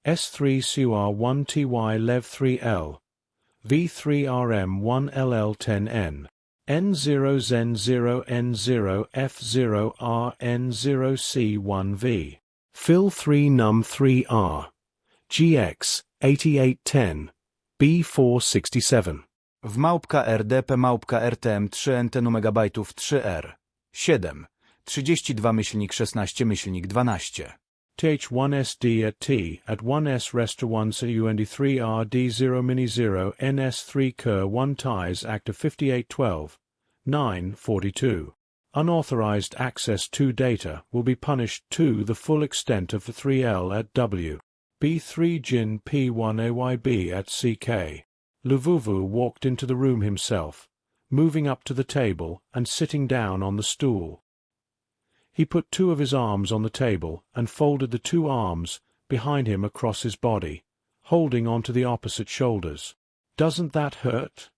S3CR1TY Lev3L, V3RM1LL10N, N0Zen0N0F0RN0C1V, Phil3num3R, GX8810, B467. W małpka RDP małpka RTM 3 NTN MB 3R 7 32-16-12 TH1SD at T at 1S Restra 1 CUND3R D0 Mini 0 NS3 Cur 1 ties active 5812 942. Unauthorized access to data will be punished to the full extent of the 3L at W. B3 Jin P1 AYB at CK. Luvuvu walked into the room himself, moving up to the table and sitting down on the stool. He put two of his arms on the table and folded the two arms behind him across his body, holding onto the opposite shoulders. "Doesn't that hurt?"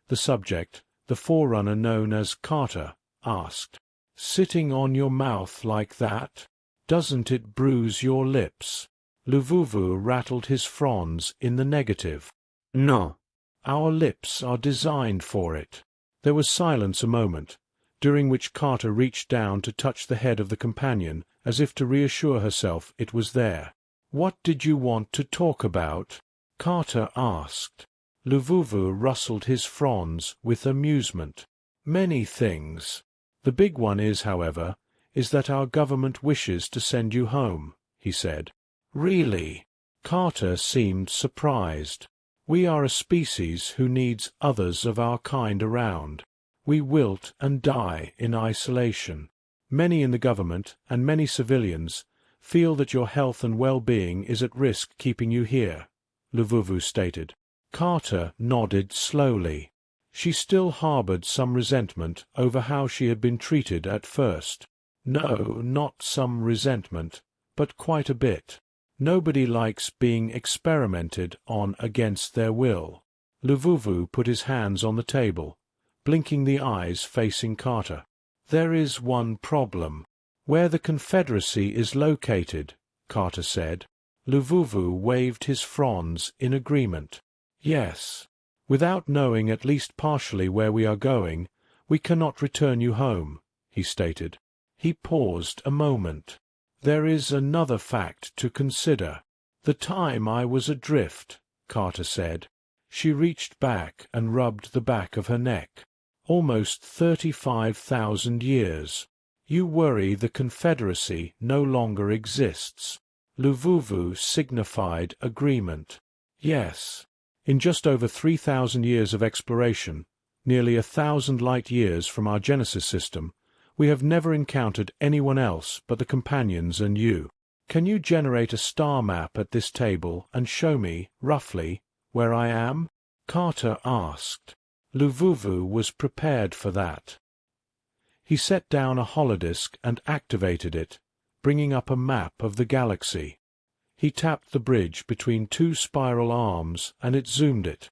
the subject, the forerunner known as Carter, asked. "Sitting on your mouth like that? Doesn't it bruise your lips?" Luvuvu rattled his fronds in the negative. "No. Our lips are designed for it." There was silence a moment, during which Carter reached down to touch the head of the companion, as if to reassure herself it was there. "What did you want to talk about?" Carter asked. Luvuvu rustled his fronds with amusement. "Many things. The big one is, however, is that our government wishes to send you home," he said. "Really?" Carter seemed surprised. "We are a species who needs others of our kind around. We wilt and die in isolation. Many in the government, and many civilians, feel that your health and well-being is at risk keeping you here," Luvuvu stated. Carter nodded slowly. She still harbored some resentment over how she had been treated at first. No, not some resentment, but quite a bit. Nobody likes being experimented on against their will. Luvuvu put his hands on the table, blinking the eyes facing Carter. "There is one problem. Where the Confederacy is located," Carter said. Luvuvu waved his fronds in agreement. "Yes. Without knowing at least partially where we are going, we cannot return you home," he stated. He paused a moment. "There is another fact to consider. The time I was adrift," Carter said. She reached back and rubbed the back of her neck. "Almost 35,000 years. You worry the Confederacy no longer exists." Luvuvu signified agreement. "Yes. In just over 3,000 years of exploration, nearly 1,000 light-years from our Genesis system, we have never encountered anyone else but the companions and you. Can you generate a star map at this table and show me, roughly, where I am?" Carter asked. Luvuvu was prepared for that. He set down a holodisk and activated it, bringing up a map of the galaxy. He tapped the bridge between two spiral arms and it zoomed it.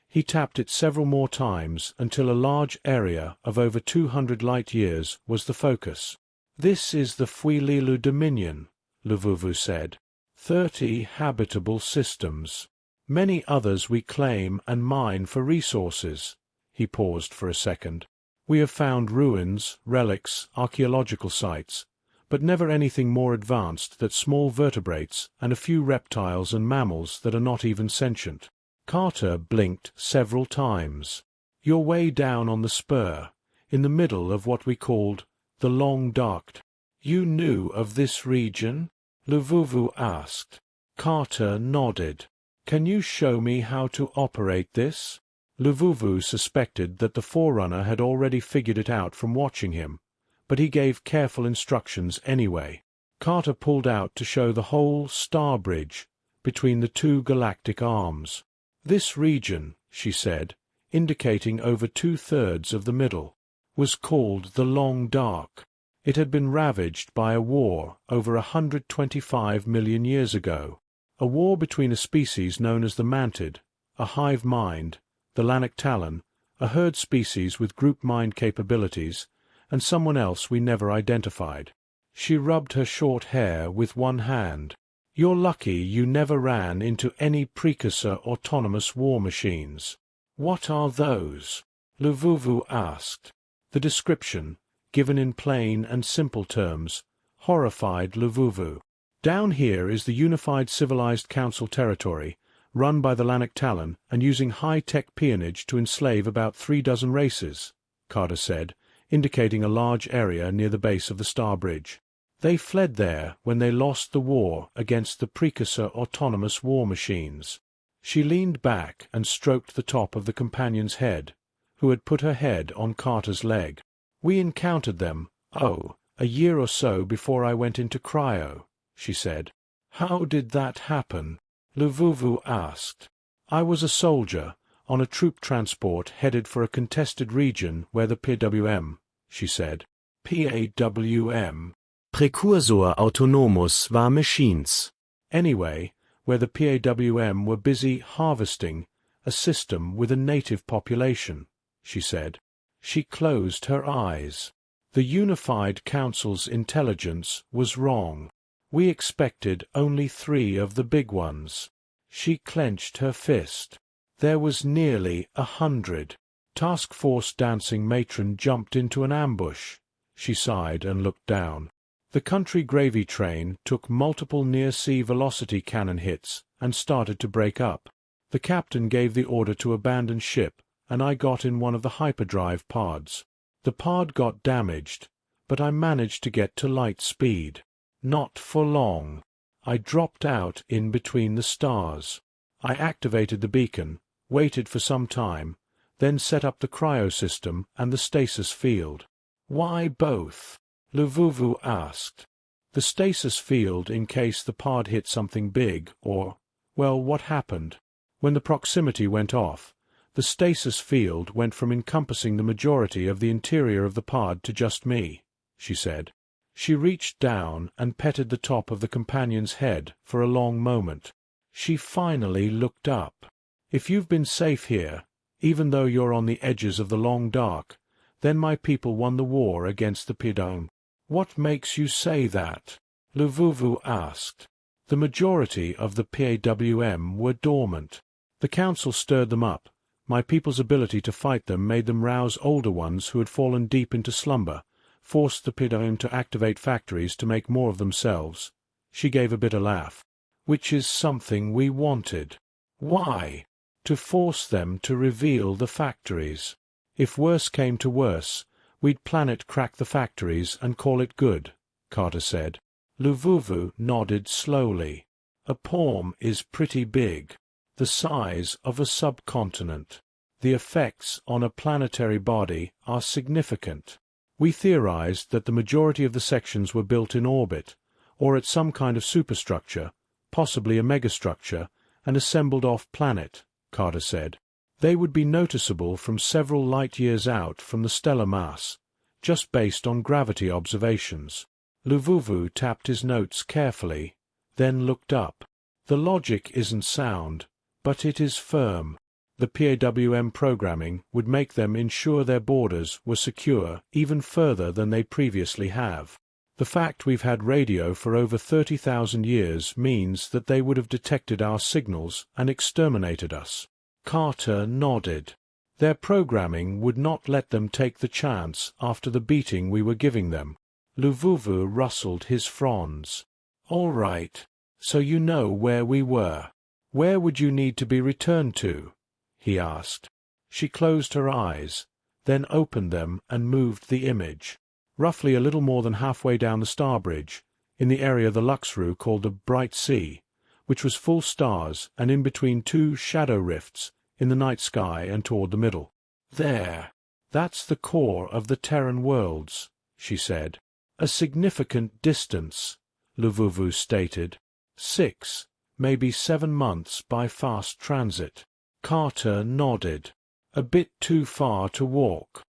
He tapped it several more times until a large area of over 200 light-years was the focus. "This is the Fuililu Dominion," Luvuvu said. 30 habitable systems. Many others we claim and mine for resources." He paused for a second. "We have found ruins, relics, archaeological sites, but never anything more advanced than small vertebrates and a few reptiles and mammals that are not even sentient." Carter blinked several times. "You're way down on the spur, in the middle of what we called the Long Dark." "You knew of this region?" Luvuvu asked. Carter nodded. "Can you show me how to operate this?" Luvuvu suspected that the forerunner had already figured it out from watching him, but he gave careful instructions anyway. Carter pulled out to show the whole star bridge between the two galactic arms. "This region," she said, indicating over 2/3 of the middle, "was called the Long Dark. It had been ravaged by a war over 125 million years ago. A war between a species known as the mantid, a hive mind, the Lanactalon, a herd species with group mind capabilities, and someone else we never identified." She rubbed her short hair with one hand. You're lucky you never ran into any precursor autonomous war machines. What are those? Luvuvu asked. The description, given in plain and simple terms, horrified Luvuvu. Down here is the Unified Civilized Council territory, run by the Lanark Talon and using high-tech peonage to enslave about 36 races, Carter said, indicating a large area near the base of the Star Bridge. They fled there when they lost the war against the precursor autonomous war machines. She leaned back and stroked the top of the companion's head, who had put her head on Carter's leg. We encountered them, a year or so before I went into cryo, she said. How did that happen? Luvuvu asked. I was a soldier, on a troop transport headed for a contested region where the PWM, she said. PAWM. Precursor Autonomus war Machines. Anyway, where the PAWM were busy harvesting a system with a native population, she said. She closed her eyes. The Unified Council's intelligence was wrong. We expected only 3 of the big ones. She clenched her fist. There was nearly 100. Task Force dancing matron jumped into an ambush. She sighed and looked down. The country gravy train took multiple near-sea velocity cannon hits and started to break up. The captain gave the order to abandon ship, and I got in one of the hyperdrive pods. The pod got damaged, but I managed to get to light speed. Not for long. I dropped out in between the stars. I activated the beacon, waited for some time, then set up the cryo system and the stasis field. Why both? Luvuvu asked. The stasis field in case the pod hit something big or, well, what happened? When the proximity went off, the stasis field went from encompassing the majority of the interior of the pod to just me, she said. She reached down and petted the top of the companion's head for a long moment. She finally looked up. If you've been safe here, even though you're on the edges of the long dark, then my people won the war against the PWM. What makes you say that? Luvuvu asked. The majority of the PAWM were dormant. The council stirred them up. My people's ability to fight them made them rouse older ones who had fallen deep into slumber, forced the PWM to activate factories to make more of themselves. She gave a bitter laugh. Which is something we wanted. Why? To force them to reveal the factories. If worse came to worse, we'd planet crack the factories and call it good, Carter said. Luvuvu nodded slowly. A PWM is pretty big, the size of a subcontinent. The effects on a planetary body are significant. We theorized that the majority of the sections were built in orbit, or at some kind of superstructure, possibly a megastructure, and assembled off-planet, Carter said. They would be noticeable from several light-years out from the stellar mass, just based on gravity observations. Luvuvu tapped his notes carefully, then looked up. The logic isn't sound, but it is firm. The PAWM programming would make them ensure their borders were secure even further than they previously have. The fact we've had radio for over 30,000 years means that they would have detected our signals and exterminated us. Carter nodded. Their programming would not let them take the chance after the beating we were giving them. Luvuvu rustled his fronds. All right, so you know where we were. Where would you need to be returned to? He asked. She closed her eyes, then opened them and moved the image. Roughly a little more than halfway down the Star Bridge, in the area the Luxru called the Bright Sea, which was full stars and in between 2 shadow rifts in the night sky and toward the middle. There. That's the core of the Terran worlds, she said. A significant distance, Luvuvu stated. 6, maybe 7 months by fast transit. Carter nodded. A bit too far to walk.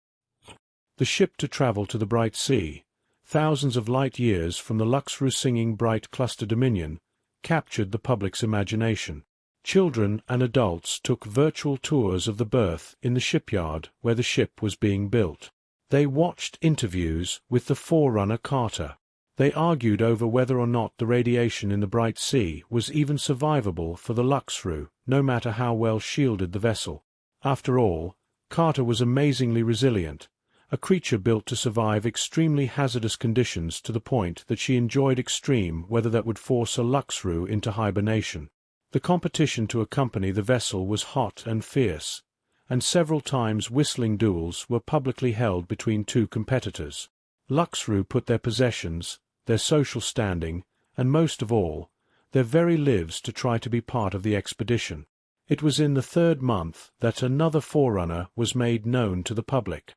The ship to travel to the Bright Sea, thousands of light years from the Luxru-singing bright cluster dominion, captured the public's imagination. Children and adults took virtual tours of the berth in the shipyard where the ship was being built. They watched interviews with the Forerunner Carter. They argued over whether or not the radiation in the bright sea was even survivable for the Luxru, no matter how well shielded the vessel. After all, Carter was amazingly resilient, a creature built to survive extremely hazardous conditions to the point that she enjoyed extreme weather that would force a Luxru into hibernation. The competition to accompany the vessel was hot and fierce, and several times whistling duels were publicly held between two competitors. Luxru put their possessions, their social standing, and most of all, their very lives to try to be part of the expedition. It was in the 3rd month that another forerunner was made known to the public.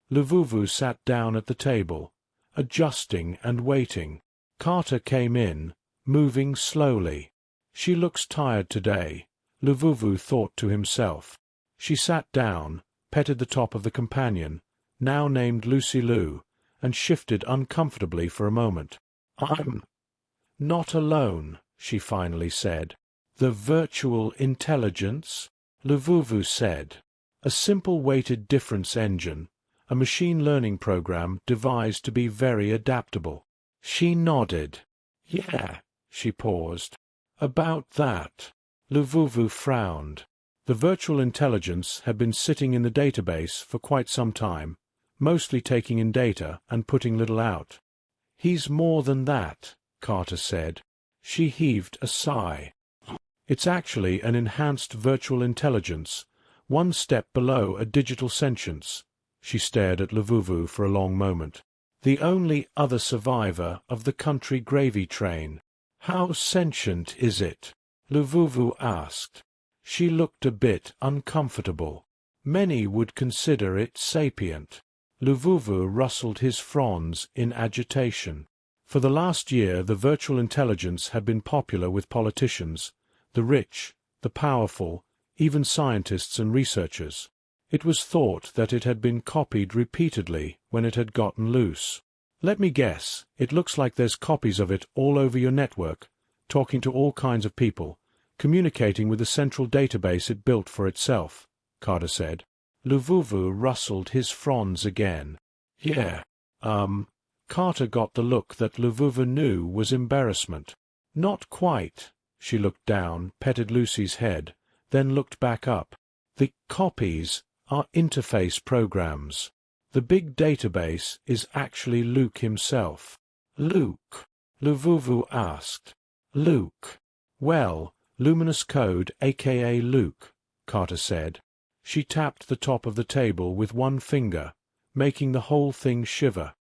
Luvuvu sat down at the table, adjusting and waiting. Carter came in, moving slowly. She looks tired today, Luvuvu thought to himself. She sat down, petted the top of the companion, now named Lucy Lou, and shifted uncomfortably for a moment. "I'm not alone," she finally said. "The virtual intelligence?" Luvuvu said. "A simple weighted difference engine, a machine learning program devised to be very adaptable." She nodded. "Yeah," she paused. "About that." Luvuvu frowned. The virtual intelligence had been sitting in the database for quite some time, mostly taking in data and putting little out. "He's more than that," Carter said. She heaved a sigh. "It's actually an enhanced virtual intelligence, one step below a digital sentience." She stared at Luvuvu for a long moment. "The only other survivor of the country gravy train." "How sentient is it?" Luvuvu asked. She looked a bit uncomfortable. "Many would consider it sapient." Luvuvu rustled his fronds in agitation. For the last year the virtual intelligence had been popular with politicians, the rich, the powerful, even scientists and researchers. It was thought that it had been copied repeatedly when it had gotten loose. "Let me guess, it looks like there's copies of it all over your network, talking to all kinds of people, communicating with the central database it built for itself," Carter said. Luvuvu rustled his fronds again. "Yeah, Carter got the look that Luvuvu knew was embarrassment. "Not quite." She looked down, petted Lucy's head, then looked back up. "The copies are interface programs. The big database is actually Luke himself." "Luke?" Luvuvu asked. "Luke. Well, Luminous Code, aka Luke," Carter said. She tapped the top of the table with one finger, making the whole thing shiver.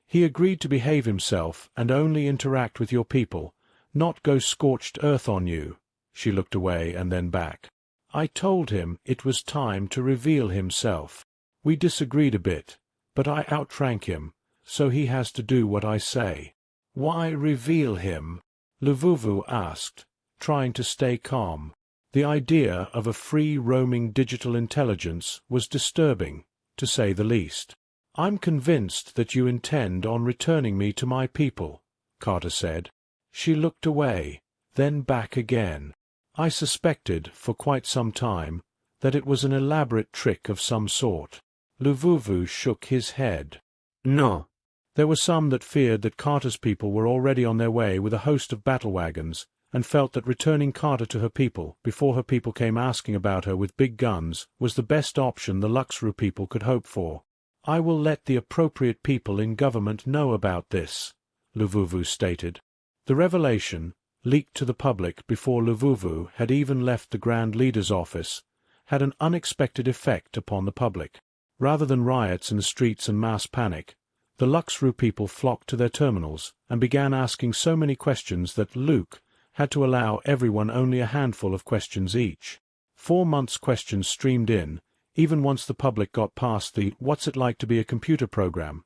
"He agreed to behave himself and only interact with your people, not go scorched earth on you." She looked away and then back. "I told him it was time to reveal himself. We disagreed a bit, but I outrank him, so he has to do what I say." "Why reveal him?" Luvuvu asked, trying to stay calm. The idea of a free-roaming digital intelligence was disturbing, to say the least. "I'm convinced that you intend on returning me to my people," Carter said. She looked away, then back again. "I suspected, for quite some time, that it was an elaborate trick of some sort." Luvuvu shook his head. "No." There were some that feared that Carter's people were already on their way with a host of battle wagons, and felt that returning Carter to her people before her people came asking about her with big guns was the best option the Luxru people could hope for. "I will let the appropriate people in government know about this," Luvuvu stated. The revelation, leaked to the public before Luvuvu had even left the Grand Leader's office, had an unexpected effect upon the public. Rather than riots in the streets and mass panic, the Luxru people flocked to their terminals and began asking so many questions that Luke had to allow everyone only a handful of questions each. 4 months' questions streamed in, even once the public got past the "What's it like to be a computer program?"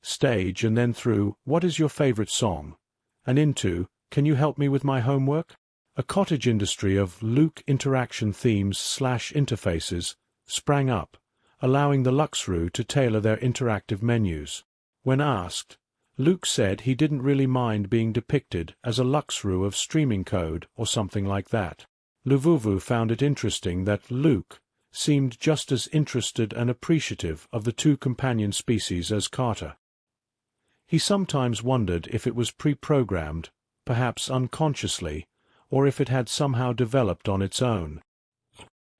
stage and then through "What is your favorite song?" and into "Can you help me with my homework?" A cottage industry of Luke interaction themes/interfaces sprang up, allowing the Luxru to tailor their interactive menus. When asked, Luke said he didn't really mind being depicted as a Luxru of streaming code or something like that. Luvuvu found it interesting that Luke seemed just as interested and appreciative of the two companion species as Carter. He sometimes wondered if it was pre-programmed, perhaps unconsciously, or if it had somehow developed on its own.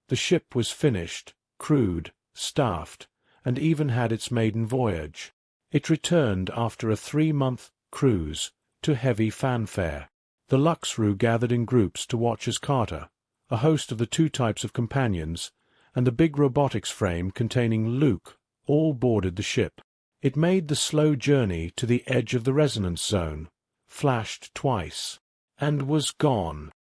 The ship was finished, crewed, staffed, and even had its maiden voyage. It returned after a 3-month cruise to heavy fanfare. The Luxru gathered in groups to watch as Carter, a host of the 2 types of companions, and the big robotics frame containing Luke all boarded the ship. It made the slow journey to the edge of the resonance zone, flashed twice, and was gone.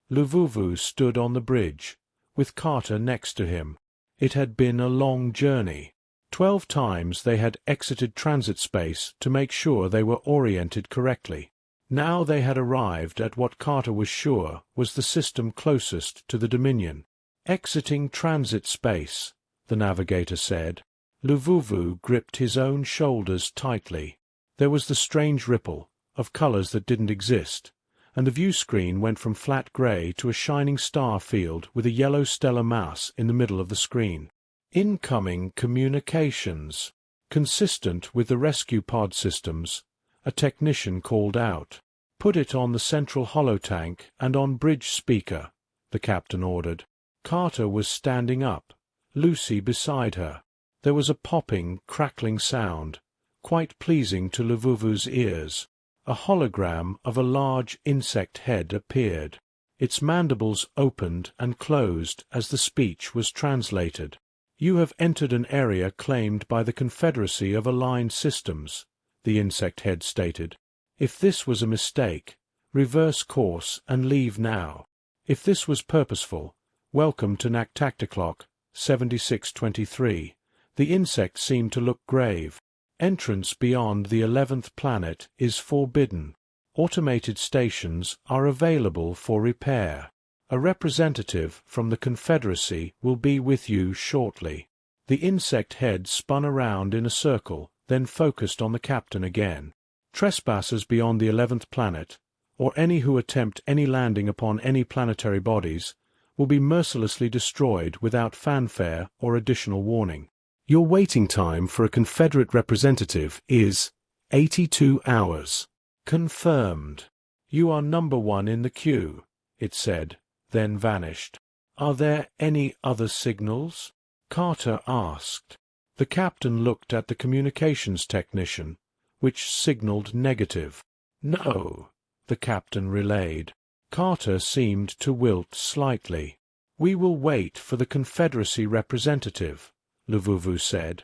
Luvuvu stood on the bridge, with Carter next to him. It had been a long journey. 12 times they had exited transit space to make sure they were oriented correctly. Now they had arrived at what Carter was sure was the system closest to the Dominion. Exiting transit space, the navigator said. Luvuvu gripped his own shoulders tightly. There was the strange ripple, of colors that didn't exist, and the view screen went from flat gray to a shining star field with a yellow stellar mass in the middle of the screen. Incoming communications. Consistent with the rescue pod systems, a technician called out. "Put it on the central holotank and on bridge speaker," the captain ordered. Carter was standing up, Lucy beside her. There was a popping, crackling sound, quite pleasing to Luvuvu's ears. A hologram of a large insect head appeared. Its mandibles opened and closed as the speech was translated. "You have entered an area claimed by the Confederacy of Aligned Systems," the insect head stated. "If this was a mistake, reverse course and leave now. If this was purposeful, welcome to Nactacticlock 7623. The insect seemed to look grave. "Entrance beyond the 11th planet is forbidden. Automated stations are available for repair. A representative from the Confederacy will be with you shortly." The insect head spun around in a circle, then focused on the captain again. "Trespassers beyond the 11th planet, or any who attempt any landing upon any planetary bodies, will be mercilessly destroyed without fanfare or additional warning. Your waiting time for a Confederate representative is 82 hours. Confirmed. You are number 1 in the queue," it said, then vanished. "Are there any other signals?" Carter asked. The captain looked at the communications technician, which signaled negative. "No," the captain relayed. Carter seemed to wilt slightly. "We will wait for the Confederacy representative," Luvuvu said.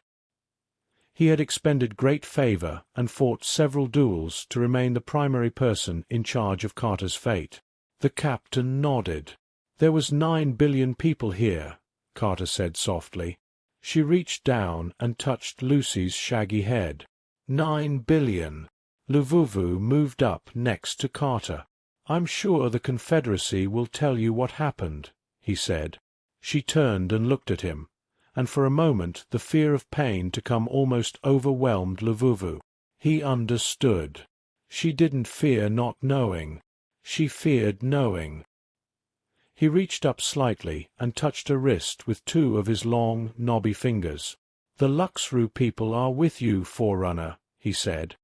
He had expended great favor and fought several duels to remain the primary person in charge of Carter's fate. The captain nodded. "There was 9 billion people here," Carter said softly. She reached down and touched Lucy's shaggy head. 9 billion. Luvuvu moved up next to Carter. "I'm sure the Confederacy will tell you what happened," he said. She turned and looked at him, and for a moment the fear of pain to come almost overwhelmed Luvuvu. He understood. She didn't fear not knowing. She feared knowing. He reached up slightly and touched her wrist with 2 of his long, knobby fingers. "The Luxru people are with you, Forerunner," he said.